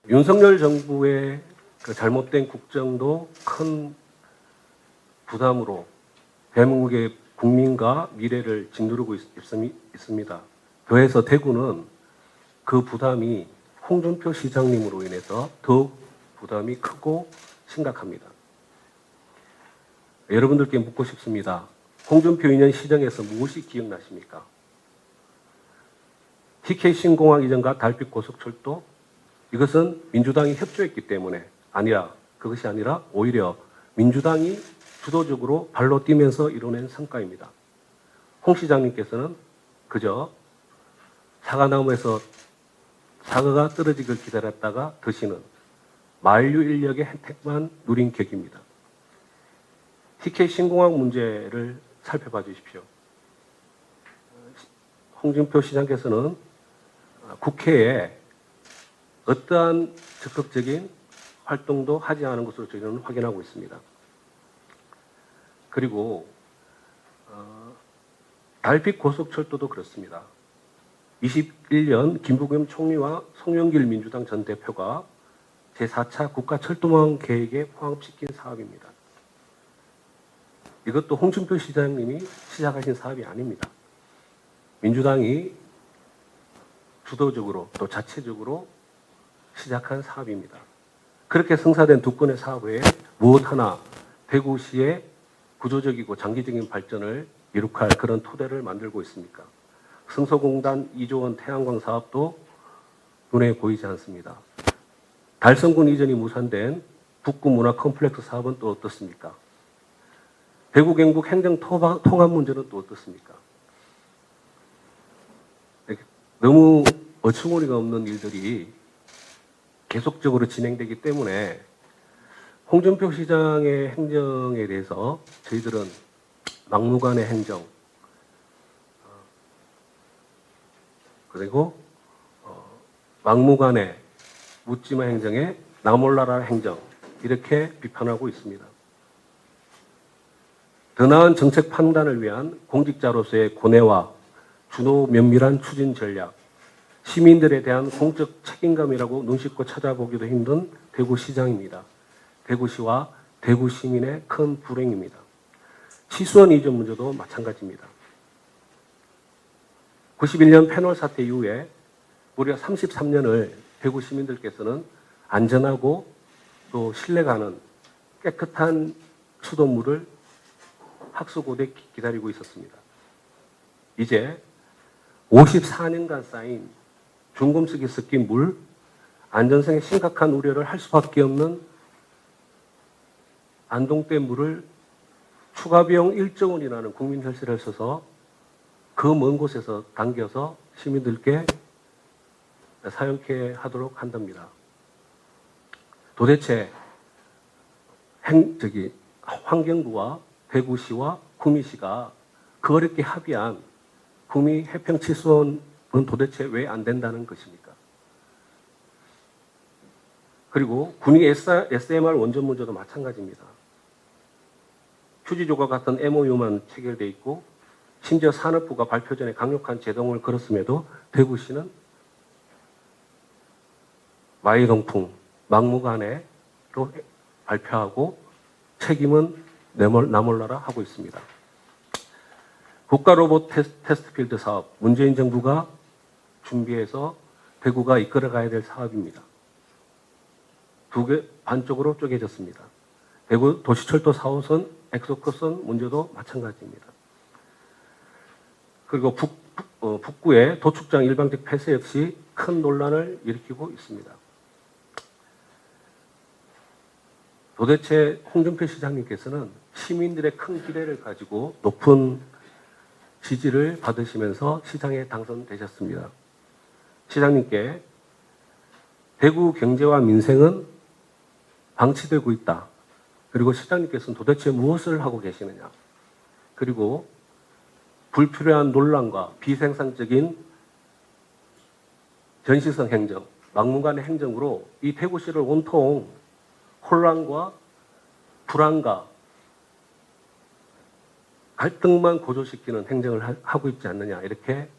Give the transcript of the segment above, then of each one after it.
윤석열 정부의 그 잘못된 국정도 큰 부담으로 대한민국의 국민과 미래를 짓누르고 있습니다. 더해서 대구는 그 부담이 홍준표 시장님으로 인해서 더욱 부담이 크고 심각합니다. 여러분들께 묻고 싶습니다. 홍준표 2년 시정에서 무엇이 기억나십니까? TK 신공항 이전과 달빛 고속철도, 이것은 민주당이 협조했기 때문에 그것이 아니라 오히려 민주당이 주도적으로 발로 뛰면서 이뤄낸 성과입니다. 홍 시장님께서는 그저 사과나무에서 사과가 떨어지길 기다렸다가 드시는 만류 인력의 혜택만 누린 격입니다. TK 신공항 문제를 살펴봐 주십시오. 홍준표 시장께서는 국회에 어떠한 적극적인 활동도 하지 않은 것으로 저희는 확인하고 있습니다. 그리고 달빛 고속철도도 그렇습니다. 21년 김부겸 총리와 송영길 민주당 전 대표가 제4차 국가철도망 계획에 포함시킨 사업입니다. 이것도 홍준표 시장님이 시작하신 사업이 아닙니다. 민주당이 주도적으로 또 자체적으로 시작한 사업입니다. 그렇게 성사된 두 건의 사업 외에 무엇 하나 대구시의 구조적이고 장기적인 발전을 이룩할 그런 토대를 만들고 있습니까? 성소공단 2조 원 태양광 사업도 눈에 보이지 않습니다. 달성군 이전이 무산된 북구 문화 컴플렉스 사업은 또 어떻습니까? 대구 경북 행정 통합 문제는 또 어떻습니까? 너무 어처구니가 없는 일들이 계속적으로 진행되기 때문에 홍준표 시장의 행정에 대해서 저희들은 막무가내 행정, 그리고 막무가내 묻지마 행정에 나몰라라 행정, 이렇게 비판하고 있습니다. 더 나은 정책 판단을 위한 공직자로서의 고뇌와 준호 면밀한 추진 전략, 시민들에 대한 공적 책임감이라고 눈 씻고 찾아보기도 힘든 대구시장입니다. 대구시와 대구 시민의 큰 불행입니다. 치수원 이전 문제도 마찬가지입니다. 91년 패널 사태 이후에 무려 33년을 대구 시민들께서는 안전하고 또 신뢰가는 깨끗한 수돗물을 학수고대 기다리고 있었습니다. 이제 54년간 쌓인 중금속이 섞인 물, 안전성에 심각한 우려를 할 수밖에 없는 안동댐 물을 추가 비용 1조 원이라는 국민 혈세를 써서 그 먼 곳에서 당겨서 시민들께 사용케 하도록 한답니다. 도대체 환경부와 대구시와 구미시가 그 어렵게 합의한 구미 해평 치수원은 도대체 왜 안 된다는 것입니까? 그리고 군위 SMR 원전 문제도 마찬가지입니다. 휴지조과 같은 MOU만 체결돼 있고 심지어 산업부가 발표 전에 강력한 제동을 걸었음에도 대구시는 마이동풍, 막무가내로 발표하고 책임은 나몰라라 하고 있습니다. 국가로봇 테스트필드 사업, 문재인 정부가 준비해서 대구가 이끌어가야 될 사업입니다. 두 개 반쪽으로 쪼개졌습니다. 대구 도시철도 4호선, 엑소커선 문제도 마찬가지입니다. 그리고 북구의 도축장 일방적 폐쇄 역시 큰 논란을 일으키고 있습니다. 도대체 홍준표 시장님께서는 시민들의 큰 기대를 가지고 높은 지지를 받으시면서 시장에 당선되셨습니다. 시장님께 대구 경제와 민생은 방치되고 있다. 그리고 시장님께서는 도대체 무엇을 하고 계시느냐. 그리고 불필요한 논란과 비생산적인 전시성 행정, 막무가내 행정으로 이 대구시를 온통 혼란과 불안과 갈등만 고조시키는 행정을 하고 있지 않느냐, 이렇게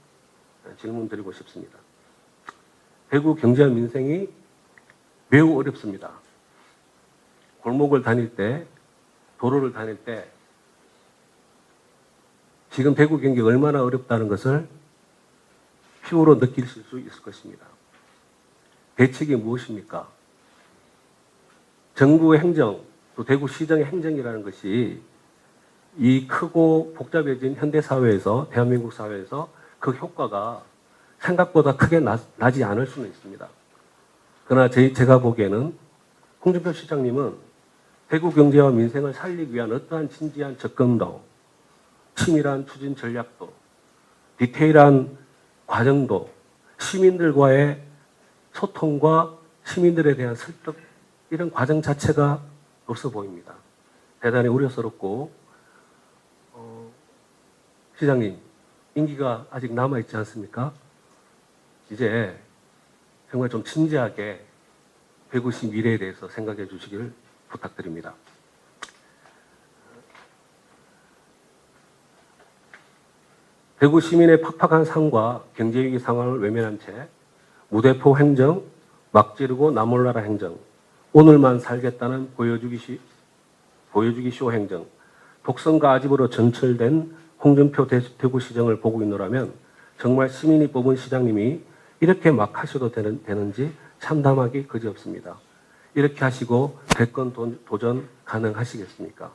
질문드리고 싶습니다. 대구 경제와 민생이 매우 어렵습니다. 골목을 다닐 때, 도로를 다닐 때 지금 대구 경기가 얼마나 어렵다는 것을 피부로 느끼실 수 있을 것입니다. 대책이 무엇입니까? 정부의 행정, 또 대구시정의 행정이라는 것이 이 크고 복잡해진 현대사회에서, 대한민국 사회에서 그 효과가 생각보다 크게 나지 않을 수는 있습니다. 그러나 제가 보기에는 홍준표 시장님은 대구 경제와 민생을 살리기 위한 어떠한 진지한 접근도, 치밀한 추진 전략도, 디테일한 과정도, 시민들과의 소통과 시민들에 대한 설득, 이런 과정 자체가 없어 보입니다. 대단히 우려스럽고, 시장님, 임기가 아직 남아있지 않습니까? 이제 정말 좀 진지하게 대구시 미래에 대해서 생각해 주시길 부탁드립니다. 대구 시민의 팍팍한 삶과 경제위기 상황을 외면한 채 무대포 행정, 막 지르고 나몰라라 행정, 오늘만 살겠다는 보여주기 쇼 행정, 독선과 아집으로 전철된 홍준표 대구시정을 보고 있노라면 정말 시민이 뽑은 시장님이 이렇게 막 하셔도 되는지 참담하기 그지없습니다. 이렇게 하시고 대권 도전 가능하시겠습니까?